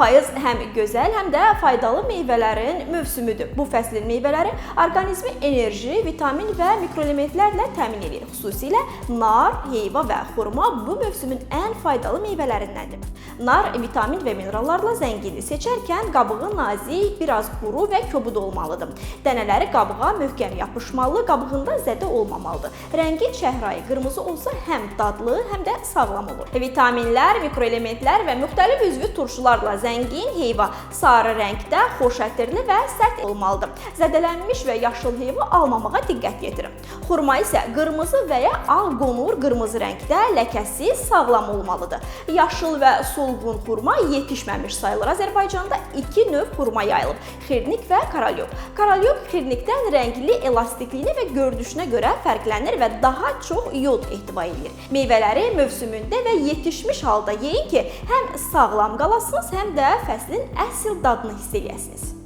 Payız həm gözəl, həm də faydalı meyvələrin mövsümüdür. Bu fəslin meyvələri orqanizmi enerji, vitamin və mikroelementlərlə təmin edir. Xüsusilə nar, heyva və xurma bu mövsümün ən faydalı meyvələrindəndir. Nar vitamin və minerallarla zəngindir. Seçərkən qabığı nazik, biraz quru və kobud olmalıdır. Dənələri qabığa möhkəm yapışmalı, qabığında zədə olmamalıdır. Rəngi çəhrayı qırmızı olsa həm dadlı, həm də sağlam olur. Vitaminlər, mikroelementlər və müxtəlif üzvü turşularla zəngin heyva sarı rəngdə, xoş ətirli və sərt olmalıdır. Zədələnmiş və yaşıl heyva almamağa diqqət yetirin. Xurma isə qırmızı və ya ağ qonur qırmızı rəngdə, ləkəsiz, sağlam olmalıdır. Yaşıl və solğun xurma yetişməmiş sayılır. Azərbaycanda iki növ xurma yayılıb: xirnik və karalyok. Karalyok xirnikdən rəngli, elastikliyi və görünüşünə görə fərqlənir və daha çox yod ehtiva edir. Meyvələri mövsümündə və yetişmiş halda yeyin ki, həm sağlam qalasınız, həm də fəslin əsl dadını hiss edəsiniz.